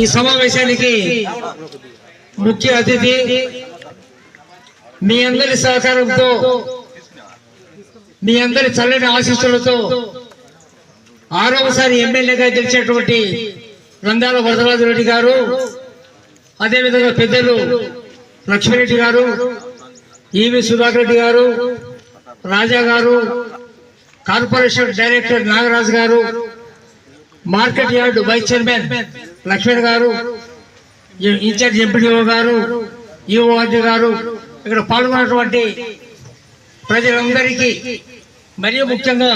ఈ సమావేశానికి ముఖ్య అతిథి మీ అందరి సహకారంతో మీ అందరి చల్లని ఆశీస్సులతో 6వసారి ఎమ్మెల్యేగా గెలిచేటువంటి నంద్యాల వరదరాజు రెడ్డి గారు, అదేవిధంగా పెద్దలు లక్ష్మీరెడ్డి గారు, ఈవి సుధాకర్ రెడ్డి గారు, రాజా గారు, కార్పొరేషన్ డైరెక్టర్ నాగరాజు గారు, market yard vice chairman Lakshman గారు, ఇన్ఛార్జ్ ఎంపీడీఓ గారు, ఈఓఆర్డీ గారు, ఇక్కడ పాల్గొన్నటువంటి ప్రజలందరికీ మరియు ముఖ్యంగా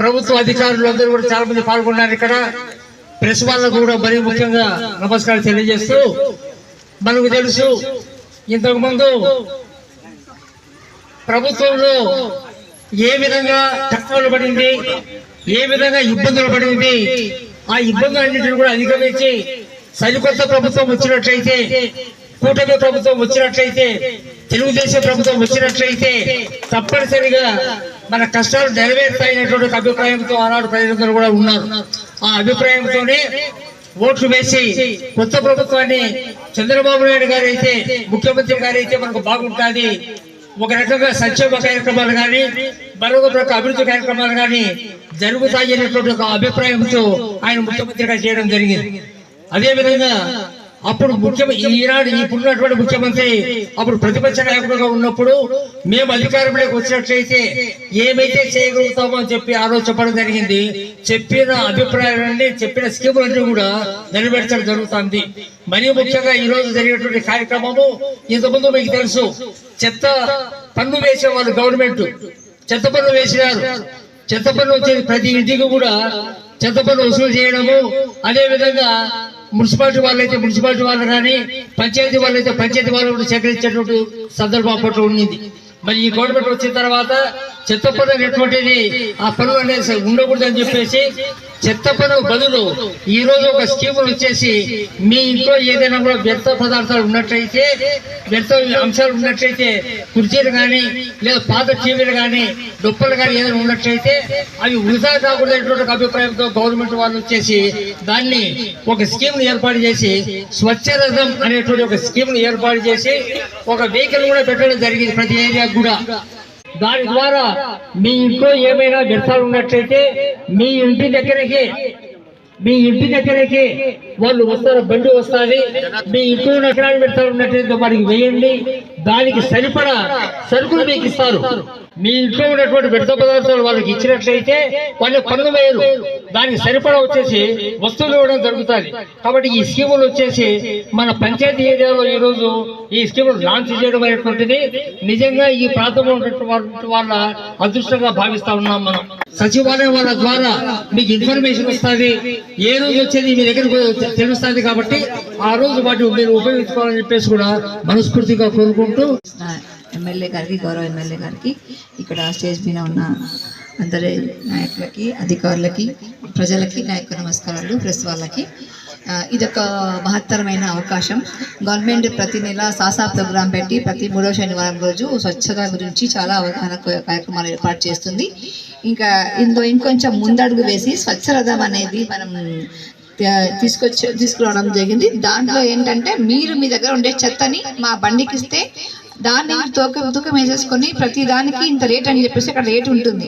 ప్రభుత్వ అధికారులు అందరూ కూడా చాలా మంది పాల్గొన్నారు. ఇక్కడ ప్రెస్ వాళ్ళకు కూడా మరీ ముఖ్యంగా నమస్కారం తెలియజేస్తూ, మనకు తెలుసు ఇంతకుముందు ప్రభుత్వంలో ఏ విధంగా కష్టాలు పడింది, ఏ విధంగా ఇబ్బందులు పడింది, ఆ ఇబ్బందులన్నింటినీ కూడా అధిగమించి సరికొత్త ప్రభుత్వం వచ్చినట్లయితే, కూటమి ప్రభుత్వం వచ్చినట్లయితే, తెలుగుదేశం ప్రభుత్వం వచ్చినట్లయితే తప్పనిసరిగా మన కష్టాలు నెరవేరుతాయనేటువంటి అభిప్రాయంతో ఆనాడు ప్రజలందరూ కూడా ఉన్నారు. ఆ అభిప్రాయంతోనే ఓట్లు వేసి కొత్త ప్రభుత్వాన్ని చంద్రబాబు నాయుడు గారు అయితే, ముఖ్యమంత్రి గారు అయితే మనకు బాగుంటుంది, ఒక రకంగా సంక్షేమ కార్యక్రమాలు కానీ మరొక రకం అభివృద్ధి కార్యక్రమాలు కానీ జరుగుతాయి అనేటువంటి ఒక అభిప్రాయంతో ఆయన ముఖ్యమంత్రిగా చేయడం జరిగింది. అదేవిధంగా అప్పుడు ఈనాడు ఇప్పుడున్నటువంటి ముఖ్యమంత్రి అప్పుడు ప్రతిపక్ష నాయకుడుగా ఉన్నప్పుడు మేము అధికారంలోకి వచ్చినట్లయితే ఏమైతే చేయగలుగుతామో అని చెప్పి ఆలోచించడం జరిగింది. చెప్పిన అభిప్రాయాలన్నీ, చెప్పిన స్కీములన్నీ కూడా నిలబెట్టడం జరుగుతుంది. మరీ ముఖ్యంగా ఈ రోజు జరిగినటువంటి కార్యక్రమము, ఇంతకుముందు మీకు తెలుసు, చెత్త పన్ను వేసేవాళ్ళు గవర్నమెంట్ చెత్త పన్ను వేసినారు. చెత్త పన్ను వచ్చేది ప్రతి ఇంటికి కూడా చెత్త పన్ను వసూలు చేయడము, అదేవిధంగా మున్సిపాలిటీ వాళ్ళైతే మున్సిపాలిటీ వాళ్ళు కానీ, పంచాయతీ వాళ్ళైతే పంచాయతీ వాళ్ళు కూడా సేకరించేటువంటి సందర్భం అప్పట్లో ఉండింది. మరి ఈ గవర్నమెంట్ వచ్చిన తర్వాత చెత్త పన్ను అనేటువంటిది ఆ పన్ను అనేది ఉండకూడదని చెప్పేసి చెత్త పన్ను బదులు ఈ రోజు ఒక స్కీములు వచ్చేసి, మీ ఇంట్లో ఏదైనా కూడా వ్యర్థ పదార్థాలు ఉన్నట్లయితే, వ్యర్థ అంశాలు ఉన్నట్లయితే, కుర్చీలు కానీ లేదా పాత టీవీలు కానీ డొప్పలు కానీ ఏదైనా ఉన్నట్లయితే అవి వృధా కాకూడదనేటువంటి అభిప్రాయంతో గవర్నమెంట్ వాళ్ళు వచ్చేసి దాన్ని ఒక స్కీమ్ ఏర్పాటు చేసి, స్వచ్ఛ రథం అనేటువంటి ఒక స్కీమ్ ఏర్పాటు చేసి ఒక వెహికల్ కూడా పెట్టడం జరిగింది ప్రతి ఏరియాకు కూడా. దాని ద్వారా మీ ఇంట్లో ఏమైనా వ్యర్థాలు ఉన్నట్లయితే మీ ఇంటి దగ్గరికి వాళ్ళు వస్తారు, బండి వస్తుంది, మీ ఇంట్లో ఎకరాలు వ్యర్థాలు ఉన్నట్లయితే వారికి వేయండి, దానికి సరిపడా సరుకులు మీకు ఇస్తారు. మీ ఇంట్లో ఉన్నటువంటి వ్యర్థ పదార్థాలు వాళ్ళకి ఇచ్చినట్లయితే వాళ్ళు పన్ను వేయరు, దానికి సరిపడా వచ్చేసి వస్తువులు ఇవ్వడం జరుగుతుంది. కాబట్టి ఈ స్కీములు వచ్చేసి మన పంచాయతీ ఏరియాలో ఈరోజు ఈ స్కీములు లాంచ్ చేయడం అనేటువంటిది నిజంగా ఈ ప్రాంతంలో ఉన్నటువంటి వాళ్ళ అదృష్టంగా భావిస్తా ఉన్నాం. మనం సచివాలయం వాళ్ళ ద్వారా మీకు ఇన్ఫర్మేషన్ వస్తుంది, ఏ రోజు వచ్చేది మీ దగ్గరకు తెలుస్తుంది. కాబట్టి ఆ రోజు వాటి మీరు ఉపయోగించుకోవాలని చెప్పేసి కూడా మనస్ఫూర్తిగా కోరుకుంటూ, ఎమ్మెల్యే గారికి, గౌరవ ఎమ్మెల్యే గారికి, ఇక్కడ స్టేజ్ మీద ఉన్న అందరి నాయకులకి, అధికారులకి, ప్రజలకి నా యొక్క నమస్కారాలు. ప్రెస్ వాళ్ళకి ఇదొక మహత్తరమైన అవకాశం. గవర్నమెంట్ ప్రతి నెల సాసా ప్రోగ్రాం పెట్టి ప్రతి 3వ శనివారం రోజు స్వచ్ఛత గురించి చాలా అవగాహన కార్యక్రమాలు ఏర్పాటు చేస్తుంది. ఇంకా ఇందులో ఇంకొంచెం ముందడుగు వేసి స్వచ్ఛ రథం అనేది మనం తీసుకురావడం జరిగింది. దాంట్లో ఏంటంటే మీరు మీ దగ్గర ఉండే చెత్తని మా బండికి ఇస్తే దాన్ని తూకం వేసేసుకొని ప్రతి దానికి ఇంత రేట్ అని చెప్పేసి అక్కడ రేట్ ఉంటుంది.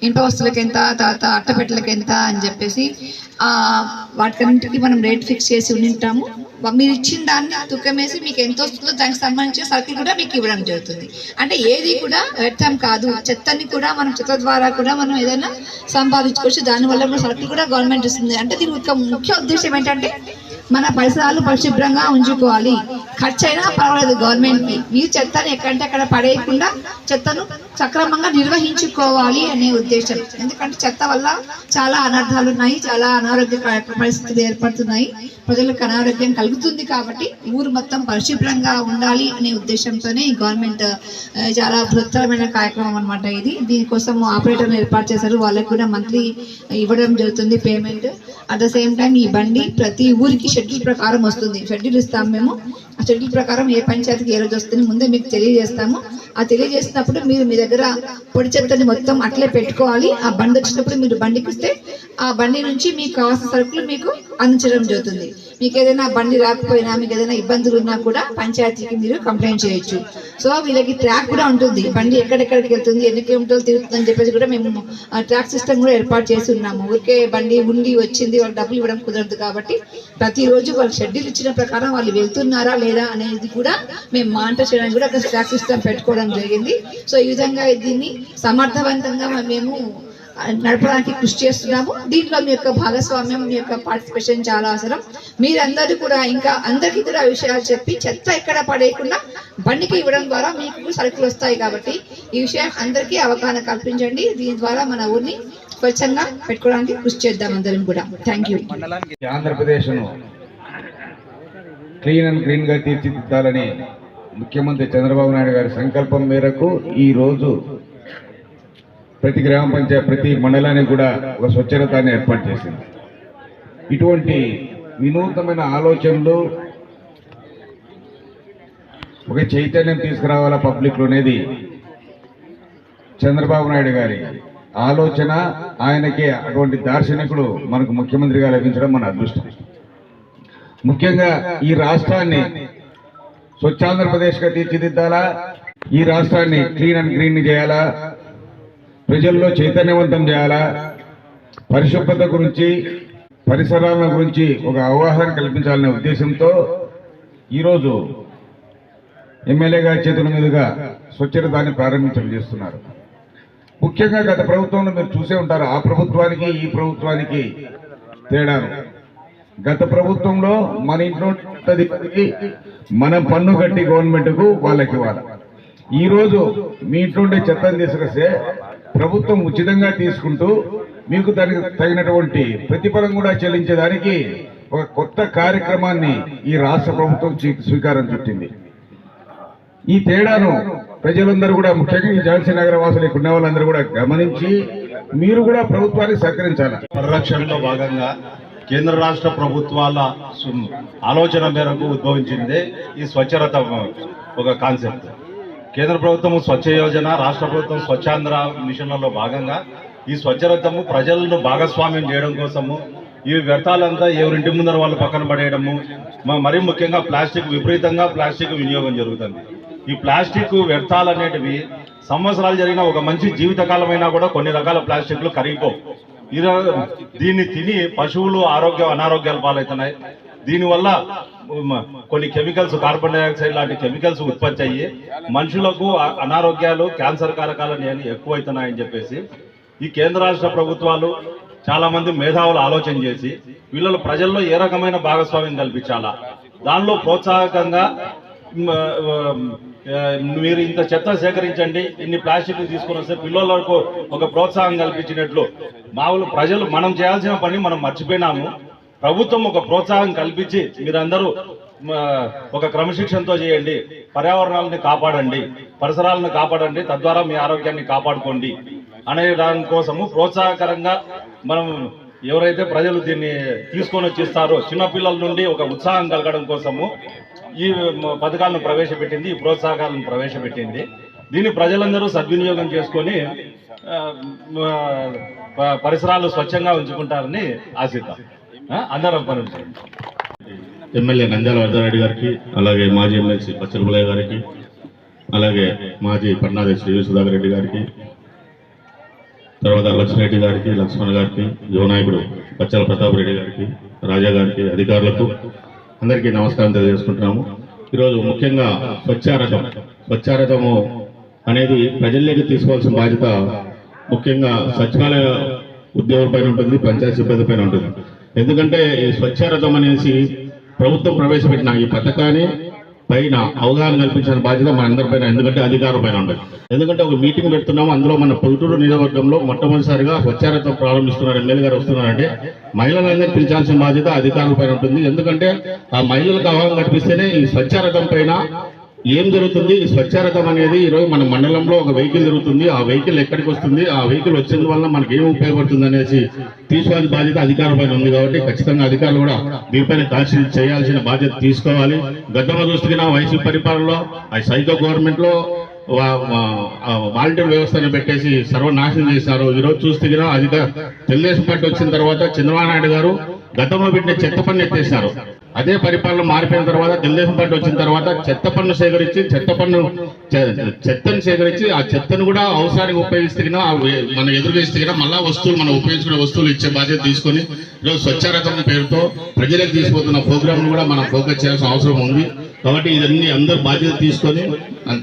ఇనుప వస్తువులకి ఎంత, తర్వాత అట్టపెట్టెలకి ఎంత అని చెప్పేసి వాటికన్నింటికి మనం రేట్ ఫిక్స్ చేసి ఉంటాము. మీరు ఇచ్చిన దాన్ని తూకం వేసి మీకు ఎంత వస్తుందో దానికి సంబంధించిన సర్కిల్ కూడా మీకు ఇవ్వడం జరుగుతుంది. అంటే ఏది కూడా వ్యర్థం కాదు. చెత్తని కూడా మనం చెత్త ద్వారా కూడా మనం ఏదైనా సంపాదించుకోవచ్చు. దానివల్ల కూడా సర్కిల్ కూడా గవర్నమెంట్ ఇస్తుంది. అంటే దీని యొక్క ముఖ్య ఉద్దేశం ఏంటంటే మన పరిసరాలు పరిశుభ్రంగా ఉంచుకోవాలి. ఖర్చు అయినా పర్వాలేదు గవర్నమెంట్కి. మీరు చెత్తని ఎక్కడంటే అక్కడ పడేయకుండా చెత్తను సక్రమంగా నిర్వహించుకోవాలి అనే ఉద్దేశం. ఎందుకంటే చెత్త వల్ల చాలా అనర్థాలు ఉన్నాయి, చాలా అనారోగ్య పరిస్థితులు ఏర్పడుతున్నాయి, ప్రజలకు అనారోగ్యం కలుగుతుంది. కాబట్టి ఊరు మొత్తం పరిశుభ్రంగా ఉండాలి అనే ఉద్దేశంతోనే ఈ గవర్నమెంట్ చాలా బృహత్తరమైన కార్యక్రమం అనమాట ఇది. దీనికోసం ఆపరేటర్లు ఏర్పాటు చేశారు, వాళ్ళకి కూడా మంత్లీ ఇవ్వడం జరుగుతుంది payment. At the same time ఈ బండి ప్రతి ఊరికి షెడ్యూల్ ప్రకారం వస్తుంది. షెడ్యూల్ ఇస్తాం మేము. ఆ షెడ్యూల్ ప్రకారం ఏ పంచాయతీకి ఏ రోజు వస్తుంది ముందే మీకు తెలియజేస్తాము. ఆ తెలియజేసినప్పుడు మీరు మీ దగ్గర పొడి చెత్తని మొత్తం అట్లే పెట్టుకోవాలి. ఆ బండి వచ్చినప్పుడు మీరు బండికి ఇస్తే ఆ బండి నుంచి మీకు కావాల్సిన సరుకులు మీకు అందించడం జరుగుతుంది. మీకు ఏదైనా బండి రాకపోయినా, మీకు ఏదైనా ఇబ్బందులు ఉన్నా కూడా పంచాయతీకి మీరు కంప్లైంట్ చేయొచ్చు. సో వీళ్ళకి ట్రాక్ కూడా ఉంటుంది, బండి ఎక్కడెక్కడికి వెళ్తుంది, ఎన్ని కిలోమీటర్లు తిరుగుతుంది అని చెప్పేసి కూడా మేము ట్రాక్ సిస్టమ్ కూడా ఏర్పాటు చేసి ఉన్నాము. ఊరికే బండి ఉండి వచ్చింది వాళ్ళకి డబ్బులు ఇవ్వడం కుదరదు కాబట్టి ప్రతిరోజు వాళ్ళు షెడ్యూల్ ఇచ్చిన ప్రకారం వాళ్ళు వెళ్తున్నారా లేదా అనేది కూడా మేము మానిటర్ చేయడానికి కూడా ఒక ట్రాక్ సిస్టమ్ పెట్టుకోవడం జరిగింది. సో ఈ విధంగా దీన్ని సమర్థవంతంగా మేము నడపడానికి కృషి చేస్తున్నాము. దీంట్లో మీ యొక్క భాగస్వామ్యం, మీ యొక్క పార్టిసిపేషన్ చాలా అవసరం. మీరందరూ కూడా ఇంకా అందరికీ కూడా విషయాలు చెప్పి చెత్త ఎక్కడ పడేయకుండా బండికి ఇవ్వడం ద్వారా మీకు సరుకులు వస్తాయి. కాబట్టి ఈ విషయం అందరికీ అవగాహన కల్పించండి. దీని ద్వారా మన ఊరిని స్వచ్ఛంగా పెట్టుకోవడానికి కృషి చేద్దాం అందరం కూడా. Thank you. ఆంధ్రప్రదేశ్ను క్లీన్ అండ్ గ్రీన్ గా తీర్చిదిద్దాలని ముఖ్యమంత్రి చంద్రబాబు నాయుడు గారి సంకల్పం మేరకు ఈ రోజు ప్రతి గ్రామ పంచాయతీ, ప్రతి మండలానికి కూడా ఒక స్వచ్ఛరథాన్ని ఏర్పాటు చేసింది. ఇటువంటి వినూత్నమైన ఆలోచనలు, ఒక చైతన్యం తీసుకురావాలా పబ్లిక్లో అనేది చంద్రబాబు నాయుడు గారి ఆలోచన. ఆయనకే అటువంటి దార్శనికుడు మనకు ముఖ్యమంత్రిగా లభించడం మన అదృష్టం. ముఖ్యంగా ఈ రాష్ట్రాన్ని స్వచ్ఛాంధ్రప్రదేశ్గా తీర్చిదిద్దాలా, ఈ రాష్ట్రాన్ని క్లీన్ అండ్ గ్రీన్ చేయాలా, ప్రజల్లో చైతన్యవంతం చేయాలా, పరిశుభ్రత గురించి, పరిసరాల గురించి ఒక అవగాహన కల్పించాలనే ఉద్దేశంతో ఈరోజు ఎమ్మెల్యే గారి చేతుల మీదుగా స్వచ్ఛరథాన్ని ప్రారంభించడం చేస్తున్నారు. ముఖ్యంగా గత ప్రభుత్వంలో మీరు చూసే ఉంటారు, ఆ ప్రభుత్వానికి ఈ ప్రభుత్వానికి తేడాను. గత ప్రభుత్వంలో మన ఇంట్లో మనం పన్ను కట్టి గవర్నమెంట్కు వాళ్ళకి ఇవ్వాలి. ఈరోజు మీ ఇంట్లో చెత్తను తీసుకొస్తే ప్రభుత్వం ఉచితంగా తీసుకుంటూ మీకు దానికి తగినటువంటి ప్రతిఫలం కూడా చెల్లించేదానికి ఒక కొత్త కార్యక్రమాన్ని ఈ రాష్ట్ర ప్రభుత్వం స్వీకారం చుట్టింది. ఈ తేడాను ప్రజలందరూ కూడా, ముఖ్యంగా ఈ ఝాన్సీ నగర వాసులు ఇక్కడ ఉన్న వాళ్ళందరూ కూడా గమనించి మీరు కూడా ప్రభుత్వానికి సహకరించాలి. పరిరక్షణలో భాగంగా కేంద్ర రాష్ట్ర ప్రభుత్వాల ఆలోచన మేరకు ఉద్భవించిందే ఈ స్వచ్ఛరథ ఒక కాన్సెప్ట్. కేంద్ర ప్రభుత్వం స్వచ్ఛ యోజన, రాష్ట్ర ప్రభుత్వం స్వచ్ఛాంధ్ర మిషన్లలో భాగంగా ఈ స్వచ్ఛరథము ప్రజలను భాగస్వామ్యం చేయడం కోసము, ఈ వ్యర్థాలంతా ఎవరింటి ముందర వాళ్ళు పక్కన పడేయడము, మరీ ముఖ్యంగా విపరీతంగా ప్లాస్టిక్ వినియోగం జరుగుతుంది. ఈ ప్లాస్టిక్ వ్యర్థాలు అనేటివి సంవత్సరాలు జరిగిన ఒక మంచి జీవితకాలమైనా కూడా కొన్ని రకాల ప్లాస్టిక్లు కరిగిపోవు. దీన్ని తిని పశువులు అనారోగ్యాల పాలవుతున్నాయి. దీనివల్ల కొన్ని కెమికల్స్, కార్బన్ డైఆక్సైడ్ లాంటి కెమికల్స్ ఉత్పత్తి అయ్యి మనుషులకు అనారోగ్యాలు, క్యాన్సర్ కారకాలు ఎక్కువవుతున్నాయని చెప్పేసి ఈ కేంద్ర రాష్ట్ర ప్రభుత్వాలు చాలా మంది మేధావులు ఆలోచన చేసి వీళ్ళ ప్రజల్లో ఏ రకమైన భాగస్వామ్యం కల్పించాలా, దానిలో ప్రోత్సాహకంగా మీరు ఇంత చెత్త సేకరించండి, ఇన్ని ప్లాస్టిక్ తీసుకుని వస్తే పిల్లలకు ఒక ప్రోత్సాహం కల్పించినట్లు మామూలు ప్రజలు మనం చేయాల్సిన పని మనం మర్చిపోయినాము. ప్రభుత్వం ఒక ప్రోత్సాహం కల్పించి మీరందరూ ఒక క్రమశిక్షణతో చేయండి, పర్యావరణాలను కాపాడండి, పరిసరాలను కాపాడండి, తద్వారా మీ ఆరోగ్యాన్ని కాపాడుకోండి అనే దానికోసము ప్రోత్సాహకరంగా మనం ఎవరైతే ప్రజలు దీన్ని తీసుకొని వచ్చిస్తారో చిన్నపిల్లల నుండి ఒక ఉత్సాహం కలగడం కోసము ఈ పథకాలను ప్రవేశపెట్టింది, ఈ ప్రోత్సాహకాలను ప్రవేశపెట్టింది. దీన్ని ప్రజలందరూ సద్వినియోగం చేసుకొని పరిసరాలు స్వచ్ఛంగా ఉంచుకుంటారని ఆశిద్దాం. అందరం పని. ఎమ్మెల్యే నంద్యాల వరదారెడ్డి గారికి, అలాగే మాజీ ఎమ్మెల్సీ పచ్చలపులయ్య గారికి, అలాగే మాజీ పట్నాదేశ్ శ్రీ సుధాకర్ రెడ్డి గారికి, తర్వాత లక్ష్మణరెడ్డి గారికి, లక్ష్మణ్ గారికి, యువనాయకుడు పచ్చల ప్రతాప్ రెడ్డి గారికి, రాజా గారికి, అధికారులకు అందరికీ నమస్కారం తెలియజేసుకుంటున్నాము. ఈరోజు ముఖ్యంగా స్వచ్ఛారథము అనేది ప్రజల్లోకి తీసుకోవాల్సిన బాధ్యత ముఖ్యంగా సచివాలయ ఉద్యోగుల పైన ఉంటుంది, పంచాయతీ సిబ్బంది పైన ఉంటుంది. ఎందుకంటే ఈ స్వచ్ఛారథం అనేసి ప్రభుత్వం ప్రవేశపెట్టిన ఈ పథకాన్ని పైన అవగాహన కల్పించిన బాధ్యత మన అందరిపైన, ఎందుకంటే అధికారుల పైన ఉంటుంది. ఎందుకంటే ఒక మీటింగ్ పెడుతున్నాము, అందులో మన పొద్దుటూరు నియోజకవర్గంలో మొట్టమొదటిసారిగా స్వచ్ఛారథం ప్రారంభిస్తున్నారు, ఎమ్మెల్యే గారు వస్తున్నారంటే మహిళలందరినీ పిలిచాల్సిన బాధ్యత అధికారుల పైన ఉంటుంది. ఎందుకంటే ఆ మహిళలకు అవగాహన కల్పిస్తేనే ఈ స్వచ్ఛారథం పైన ఏం జరుగుతుంది. ఈ స్వచ్ఛారథం అనేది ఈరోజు మన మండలంలో ఒక వెహికల్ జరుగుతుంది, ఆ వెహికల్ ఎక్కడికి వస్తుంది, ఆ వెహికల్ వచ్చిన వల్ల మనకి ఏం ఉపయోగపడుతుంది అనేసి తీసుకోవాల్సిన బాధ్యత అధికారుల పైన ఉంది. కాబట్టి ఖచ్చితంగా అధికారులు కూడా దీనిపైన కాన్సన్ట్రేట్ చేయాల్సిన బాధ్యత తీసుకోవాలి. గతంలో చూస్తున్నా వైసీపీ పరిపాలనలో ఆ సైకో గవర్నమెంట్ లో వాలంటీర్ వ్యవస్థను పెట్టేసి సర్వనాశనం చేశారు. ఈరోజు చూస్తే తెలుగుదేశం పార్టీ వచ్చిన తర్వాత చంద్రబాబు నాయుడు గారు గతంలో పెట్టిన చెత్త పన్ను ఎత్తేసినారు. అదే పరిపాలన మారిపోయిన తర్వాత తెలుగుదేశం పార్టీ వచ్చిన తర్వాత చెత్త పన్ను సేకరించి చెత్తను సేకరించి ఆ చెత్తను కూడా అవసరానికి ఉపయోగిస్తే మన ఎదురుగా ఇస్తే మళ్ళా వస్తువులు మనం ఉపయోగించుకునే వస్తువులు ఇచ్చే బాధ్యత తీసుకొని ఈరోజు స్వచ్ఛరథం పేరుతో ప్రజలకు తీసుకుపోతున్న ప్రోగ్రామ్ కూడా మనం ఫోకస్ చేయాల్సిన అవసరం ఉంది. కాబట్టి ఇదన్నీ అందరూ బాధ్యత తీసుకొని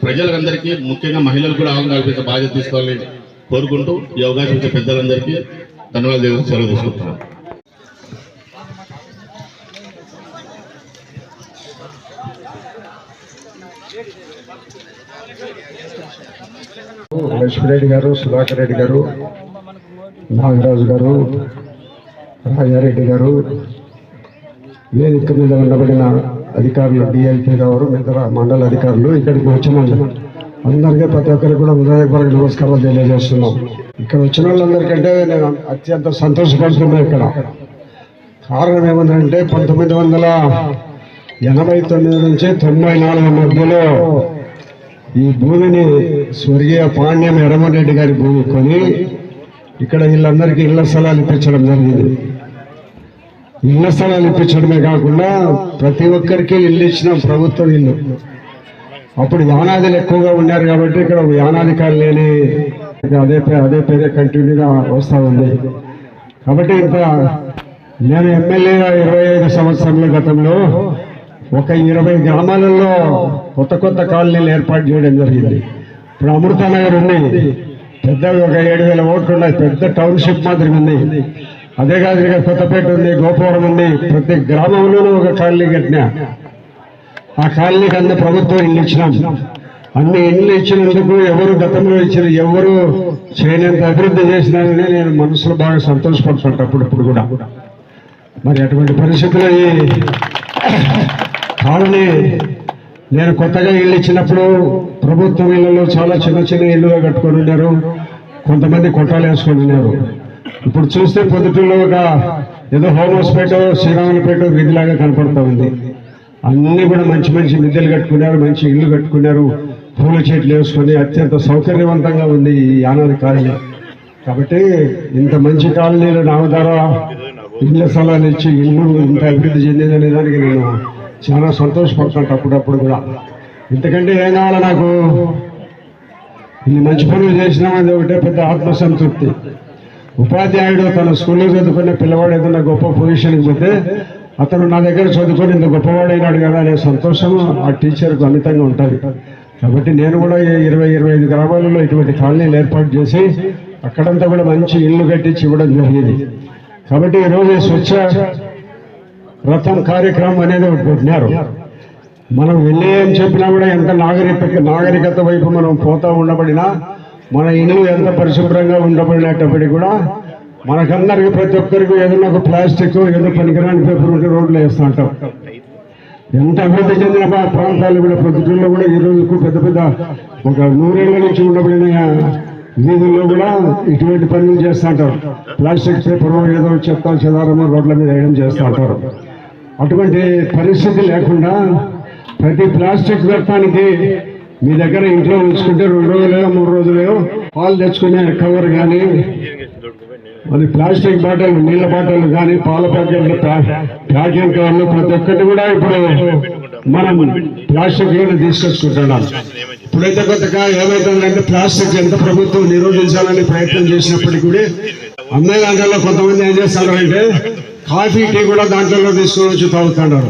ప్రజలందరికీ ముఖ్యంగా మహిళలకు కూడా అవగాహన కల్పించే బాధ్యత తీసుకోవాలని కోరుకుంటూ ఈ అవకాశం ఇచ్చే పెద్దలందరికీ ధన్యవాదాలు సెలవు తీసుకుంటున్నాను. లక్ష్మిరెడ్డి గారు, సుధాకర్ రెడ్డి గారు, నాగరాజు గారు, రాజారెడ్డి గారు, వేదిక మీద ఉండబడిన అధికారులు, డిఐపీ గారు, మిగతా మండల అధికారులు, ఇక్కడికి వచ్చిన అందరికీ ప్రతి ఒక్కరికి కూడా హృదయపూర్వక నమస్కారాలు తెలియజేస్తున్నాం. ఇక్కడ వచ్చిన వాళ్ళందరికంటే నేను అత్యంత సంతోషపడుతున్నా. ఇక్కడ కారణం ఏమంటే 1989 నుంచి 94 మధ్యలో ఈ భూమిని స్వర్గీయ పాండ్యం ఎర్రమరెడ్డి గారి భూమి కొని ఇక్కడ వీళ్ళందరికీ ఇళ్ల స్థలాలు ఇప్పించడం జరిగింది. ఇళ్ల స్థలాలు ఇప్పించడమే కాకుండా ప్రతి ఒక్కరికి ఇల్లు ఇచ్చిన ప్రభుత్వం ఇల్లు. అప్పుడు యానాదులు ఎక్కువగా ఉన్నారు కాబట్టి ఇక్కడ యానాది కాలనీ అదే పేరే కంటిన్యూగా వస్తూ ఉంది. కాబట్టి ఇంత నేను ఎమ్మెల్యేగా 25 సంవత్సరాల గతంలో ఒక 20 గ్రామాలలో కొత్త కాలనీలు ఏర్పాటు చేయడం జరిగింది. ఇప్పుడు అమృతానగర్ ఉంది, పెద్ద ఒక 7,000 ఓట్లు ఉన్నాయి, పెద్ద టౌన్షిప్ మాదిరి ఉంది. అదే కాదు ఇక్కడ కొత్తపేట ఉంది, గోపవరం ఉంది, ప్రతి గ్రామంలోనూ ఒక కాలనీ కట్టినా. ఆ కాలనీకి అన్ని ప్రభుత్వం ఇల్లు ఇచ్చినాం. అన్ని ఇల్లు ఇచ్చినందుకు ఎవరు గతంలో ఇచ్చిన ఎవరు చేయనంత అభివృద్ధి చేసినారని నేను మనసులో బాగా సంతోషపడుతుంటా అప్పుడు కూడా. మరి అటువంటి పరిస్థితుల్లో ఈ కాలనీ నేను కొత్తగా ఇల్లు ఇచ్చినప్పుడు ప్రభుత్వం ఇళ్లలో చాలా చిన్న ఇల్లుగా కట్టుకొని ఉన్నారు, కొంతమంది కొట్టాలు వేసుకొని ఉన్నారు. ఇప్పుడు చూస్తే పొద్దుటూరులో ఒక ఏదో హోమ్ హౌస్పేట, శ్రీరాములపేట వీధిలాగా కనపడుతూ ఉంది. అన్ని కూడా మంచి మిద్దెలు కట్టుకున్నారు, మంచి ఇల్లు కట్టుకున్నారు, పూల చెట్లు వేసుకొని అత్యంత సౌకర్యవంతంగా ఉంది ఈ యానాది కాలనీ. కాబట్టి ఇంత మంచి కాలనీలు నా ద్వారా ఇళ్ల స్థలాలు ఇచ్చి ఇల్లు ఇంత అభివృద్ధి చెందిందనే దానికి నేను చాలా సంతోషపడుతుంటా అప్పుడప్పుడు కూడా. ఇంతకంటే ఏం కావాలా నాకు? ఇన్ని మంచి పనులు చేసినామని ఒకటే పెద్ద ఆత్మసంతృప్తి. ఉపాధ్యాయుడు తన స్కూల్లో చదువుకునే పిల్లవాడు ఏదైనా గొప్ప పొజిషన్కి పోతే అతను నా దగ్గర చదువుకొని ఇంత గొప్పవాడైనాడు కదా అనే సంతోషం ఆ టీచర్కు అమితంగా ఉంటుంది. కాబట్టి నేను కూడా 20-25 గ్రామాలలో ఇటువంటి కాలనీలు ఏర్పాటు చేసి అక్కడంతా కూడా మంచి ఇల్లు కట్టించి ఇవ్వడం జరిగింది. కాబట్టి ఈరోజు స్వచ్ఛ రథం కార్యక్రమం అనేది ఒకటి పెట్టినారు. మనం వెళ్ళి ఏం చెప్పినా కూడా ఎంత నాగరికత వైపు మనం పోతా ఉండబడినా, మన ఇల్లు ఎంత పరిశుభ్రంగా ఉండబడినప్పటికీ కూడా మనకందరికి ప్రతి ఒక్కరికి ఏదైనా ఒక ప్లాస్టిక్ ఏదో పనికిరాని పేపర్ ఉంటే రోడ్లు వేస్తూ ఉంటాం. ఎంత అభివృద్ధి చెందిన ప్రాంతాలు కూడా ప్రొద్దుటూరులో కూడా ఈ రోజుకు పెద్ద ఒక 100 ఏళ్ల నుంచి ఉండబడిన వీధుల్లో కూడా ఇటువంటి పనులు చేస్తూ ఉంటారు. ప్లాస్టిక్ పేపర్ ఏదో చెత్త చెదారము రోడ్ల మీద వేయడం చేస్తూ ఉంటారు. అటువంటి పరిస్థితి లేకుండా ప్రతి ప్లాస్టిక్ వ్యర్థానికి మీ దగ్గర ఇంట్లో ఉంచుకుంటే 2 రోజులు 3 రోజులు పాలు తెచ్చుకునే కవర్ కానీ, అది ప్లాస్టిక్ బాటిల్, నీళ్ళ బాటిల్ కానీ, పాల ప్యాకెట్లు, ప్యాకింగ్ కవర్లు ప్రతి ఒక్కటి కూడా ఇప్పుడు మనం ప్లాస్టిక్ తీసుకొచ్చుకుంటున్నాం. ఇప్పుడైతే కొత్తగా ఏమవుతుందంటే ప్లాస్టిక్ ఎంత ప్రభుత్వం నిరోధించాలని ప్రయత్నం చేసినప్పటికీ కూడా అమ్మే దాంట్లో కొంతమంది ఏం చేస్తారంటే కాఫీ, టీ కూడా దాంట్లో తీసుకొని వచ్చి తాగుతున్నారు.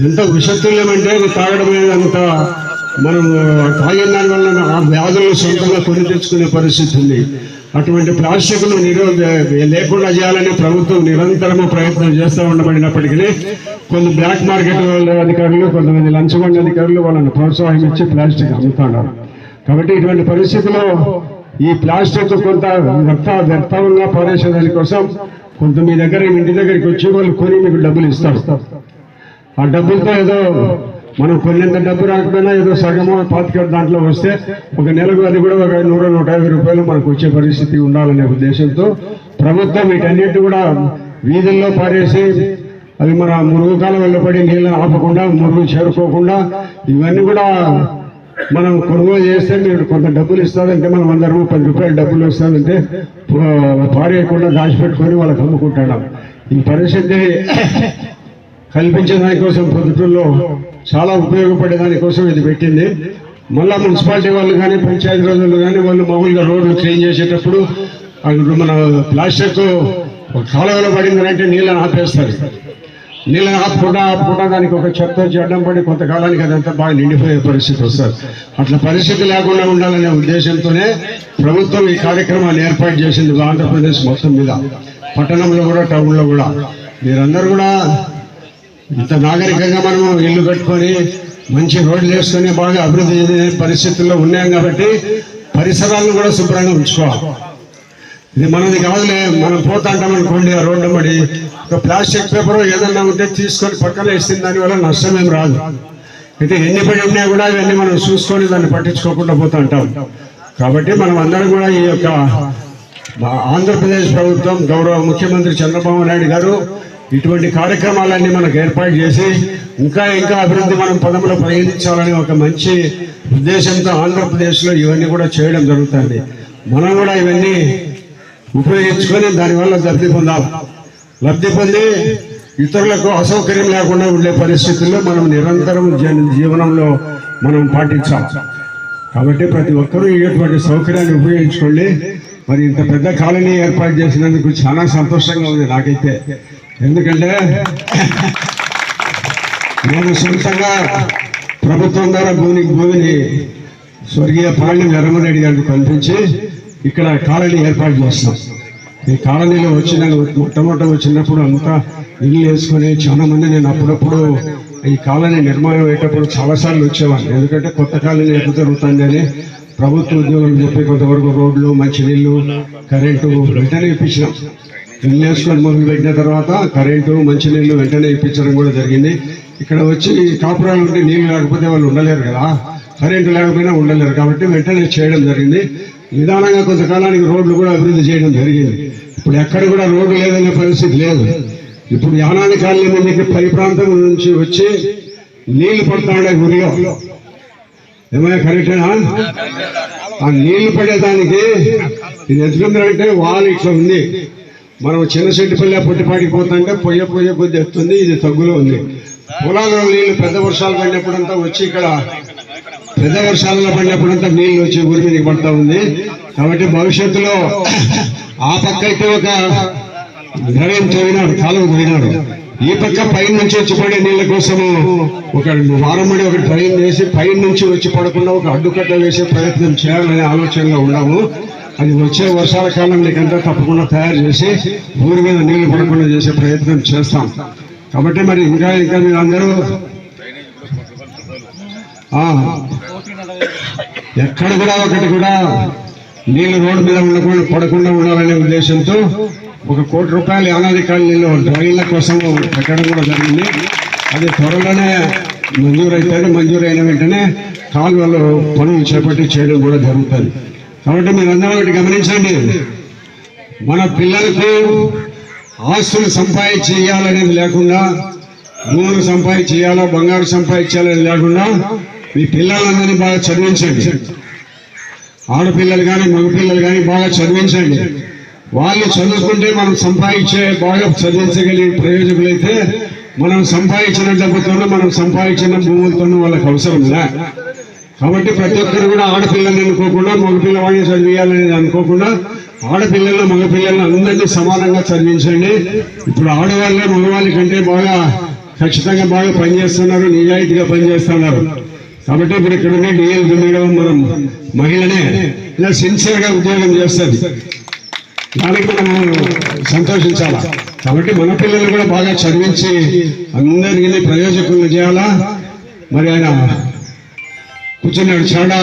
ఎంత విషతుల్యమంటే అది తాగడం అనేది అంత మనం తాగిన దాని వల్ల ఆ వ్యాధులు సొంతంగా కొని తెచ్చుకునే పరిస్థితి ఉంది. అటువంటి ప్లాస్టిక్ను లేకుండా చేయాలని ప్రభుత్వం నిరంతరము ప్రయత్నం చేస్తూ ఉండబడినప్పటికీ కొన్ని బ్లాక్ మార్కెట్ అధికారులు, కొంతమంది లంచగొండ అధికారులు వాళ్ళని ప్రోత్సాహం ఇచ్చి ప్లాస్టిక్ అమ్ముతున్నారు. కాబట్టి ఇటువంటి పరిస్థితుల్లో ఈ ప్లాస్టిక్ కొంత వ్యర్థంగా పారేసేదాని కోసం కొంత మీ దగ్గర ఇంటి దగ్గరికి వచ్చి వాళ్ళు కొని మీకు డబ్బులు ఇస్తారు. ఆ డబ్బులతో ఏదో మనం కొన్నింత డబ్బు రాకపోయినా ఏదో సగమో 25 దాంట్లో వస్తే ఒక నెలకు అది కూడా ఒక 100-150 రూపాయలు మనకు వచ్చే పరిస్థితి ఉండాలనే ఉద్దేశంతో ప్రభుత్వం వీటన్నిటి కూడా వీధుల్లో పారేసి అవి మన మురుగు కాలం వెళ్ళబడి నీళ్ళని ఆపకుండా, మురుగు చేరుకోకుండా ఇవన్నీ కూడా మనం కొనుగోలు చేస్తే మీరు కొంత డబ్బులు ఇస్తారంటే మనం అందరము 10 రూపాయలు డబ్బులు వస్తారంటే పారేయకుండా దాచిపెట్టుకొని వాళ్ళకి అమ్ముకుంటున్నాం. ఈ పరిస్థితి కల్పించే దానికోసం పొద్దుటూరులో చాలా ఉపయోగపడే దానికోసం ఇది పెట్టింది. మళ్ళా మున్సిపాలిటీ వాళ్ళు కానీ పంచాయతీ రోజులు కానీ వాళ్ళు మామూలుగా రోడ్లు క్లీన్ చేసేటప్పుడు మన ప్లాస్టిక్ కాలువలో పడిందంటే నీళ్ళని ఆపేస్తారు. నీళ్ళని ఆపుకుంటా దానికి ఒక చెత్త అడ్డం పడి కొంతకాలానికి అదంతా బాగా నిండిపోయే పరిస్థితి వస్తుంది. అట్లా పరిస్థితి లేకుండా ఉండాలనే ఉద్దేశంతోనే ప్రభుత్వం ఈ కార్యక్రమాన్ని ఏర్పాటు చేసింది ఆంధ్రప్రదేశ్ మొత్తం మీద, పట్టణంలో కూడా టౌన్లో కూడా. మీరందరూ కూడా ఇంత నాగరికంగా మనము ఇల్లు కట్టుకొని మంచి రోడ్లు వేసుకొని బాగా అభివృద్ధి చెందే పరిస్థితుల్లో ఉన్నాం కాబట్టి పరిసరాలను కూడా శుభ్రంగా ఉంచుకోవాలి. ఇది మనది కాదులే, మనం పోతాంటాం అనుకోండి ఆ రోడ్డు పడి ఒక ప్లాస్టిక్ పేపర్ ఏదన్నా ఉంటే తీసుకొని పక్కన వేస్తుంది, దానివల్ల నష్టం ఏం రాదు. అయితే ఎన్ని పడి ఉన్నా కూడా ఇవన్నీ మనం చూసుకొని దాన్ని పట్టించుకోకుండా పోతుంటాం. కాబట్టి మనం అందరం కూడా ఈ యొక్క ఆంధ్రప్రదేశ్ ప్రభుత్వం గౌరవ ముఖ్యమంత్రి చంద్రబాబు నాయుడు గారు ఇటువంటి కార్యక్రమాలన్నీ మనకు ఏర్పాటు చేసి ఇంకా అభివృద్ధి మనం పదంలో ప్రయత్నించాలని ఒక మంచి ఉద్దేశంతో ఆంధ్రప్రదేశ్లో ఇవన్నీ కూడా చేయడం జరుగుతుంది. మనం కూడా ఇవన్నీ ఉపయోగించుకొని దానివల్ల లబ్ధి పొంది ఇతరులకు అసౌకర్యం లేకుండా ఉండే పరిస్థితుల్లో మనం నిరంతరం జీవనంలో మనం పాటించాలి. కాబట్టి ప్రతి ఒక్కరూ ఇటువంటి సౌకర్యాన్ని ఉపయోగించుకోండి. మరి ఇంత పెద్ద కాలనీ ఏర్పాటు చేసినందుకు చాలా సంతోషంగా ఉంది నాకైతే. ఎందుకంటే నేను సొంతంగా ప్రభుత్వం ద్వారా భూమిని స్వర్గీయ పాండ్యం నరమరెడ్డి గారికి కల్పించి ఇక్కడ కాలనీ ఏర్పాటు చేస్తాం. ఈ కాలనీలో మొట్టమొదటి వచ్చినప్పుడు అంతా ఇల్లు వేసుకొని చాలా మంది, నేను అప్పుడప్పుడు ఈ కాలనీ నిర్మాణం అయ్యేటప్పుడు చాలాసార్లు వచ్చేవాడిని. ఎందుకంటే కొత్త కాలనీ ఎప్పుడు జరుగుతుంది అని ప్రభుత్వ ఉద్యోగం చెప్పి కొంతవరకు రోడ్లు, మంచినీళ్ళు, కరెంటు వెంటనే ఇప్పించినాం. ఇల్లు వేసుకొని మొదలు పెట్టిన తర్వాత కరెంటు, మంచినీళ్ళు వెంటనే ఇప్పించడం కూడా జరిగింది. ఇక్కడ వచ్చి కాపురాలు ఉంటే నీళ్ళు లేకపోతే వాళ్ళు ఉండలేరు కదా, కరెంటు లేకపోయినా ఉండలేరు. కాబట్టి వెంటనే చేయడం జరిగింది. నిదానంగా కొంతకాలానికి రోడ్లు కూడా అభివృద్ధి చేయడం జరిగింది. ఇప్పుడు ఎక్కడ కూడా రోడ్డు లేదనే పరిస్థితి లేదు. ఇప్పుడు యానాది కాలనీ మందికి పై ప్రాంతం నుంచి వచ్చి నీళ్లు పడతా ఉండే గురిలో, ఏమైనా కరెక్టేనా? ఆ నీళ్లు పడేదానికి ఇది ఎత్తుకుందంటే వాళ్ళు ఇట్లా ఉంది. మనం చిన్న చెట్టుపల్లి పొట్టిపాటికి పోతుంటే పొయ్య కొద్ది ఎత్తుంది, ఇది తగ్గులో ఉంది. పొలాల్లో నీళ్లు పెద్ద వర్షాలు పడినప్పుడంతా వచ్చి ఇక్కడ పెద్ద వర్షాలలో పడినప్పుడంతా నీళ్లు వచ్చి ఊరి మీదకి పడతా ఉంది. కాబట్టి భవిష్యత్తులో ఆ పక్క అయితే ఒక డ్రైన్ తవ్వినాడు, కాలువ తవ్వినాడు. ఈ పక్క పైన నుంచి వచ్చి పడే నీళ్ళ కోసము ఒక వారం పడి ఒక డ్రైన్ వేసి పైన నుంచి వచ్చి పడకుండా ఒక అడ్డుకట్ట వేసే ప్రయత్నం చేయాలనే ఆలోచనలో ఉన్నాము. అది వచ్చే వర్షాల కాలం నీకంతా తప్పకుండా తయారు చేసి ఊరి మీద నీళ్లు పడకుండా చేసే ప్రయత్నం చేస్తాం. కాబట్టి మరి ఇంకా మీరు అందరూ ఎక్కడ కూడా ఒకటి కూడా నీళ్లు రోడ్డు మీద పడకుండా ఉండాలనే ఉద్దేశంతో 1 కోటి రూపాయలు యానాది కాలనీలో డ్రైన్ల కోసం పెట్టడం కూడా జరిగింది. అది త్వరలోనే మంజూరైన వెంటనే కాలువలో పనులు చేపట్టి చేయడం కూడా జరుగుతుంది. కాబట్టి మీరందరూ ఒకటి గమనించండి, మన పిల్లలకు ఆస్తులు సంపాదించేయాలనేది లేకుండా, భూములు సంపాదించేయాలా, బంగారు సంపాదించాలని లేకుండా మీ పిల్లలందరినీ బాగా చదివించండి. ఆడపిల్లలు కానీ మగపిల్లలు కానీ బాగా చదివించండి. వాళ్ళు చదువుకుంటే మనం సంపాదించే బాగా చదివించగలిగే ప్రయోజకులైతే మనం సంపాదించిన డబ్బుతోనూ మనం సంపాదించిన భూములతోనూ వాళ్ళకి అవసరం లే. కాబట్టి ప్రతి ఒక్కరు కూడా ఆడపిల్లల్ని అనుకోకుండా మగపిల్లవాడిని చదివియాలనేది అనుకోకుండా ఆడపిల్లలను మగపిల్లలను అందరినీ సమానంగా చదివించండి. ఇప్పుడు ఆడవాళ్ళే మగవాళ్ళ కంటే బాగా ఖచ్చితంగా బాగా పనిచేస్తున్నారు, నిజాయితీగా పనిచేస్తున్నారు. కాబట్టి ఇప్పుడు ఇక్కడ ఉండే డిఎల్ మేడం మనం మహిళనే ఇలా సిన్సియర్గా ఉద్యోగం చేస్తుంది, దానికి మనం సంతోషించాలా. కాబట్టి మన పిల్లలు కూడా బాగా చదివించి అందరికీ ప్రయోజకులు చేయాలా. మరి ఆయన కూర్చున్నాడు చాలా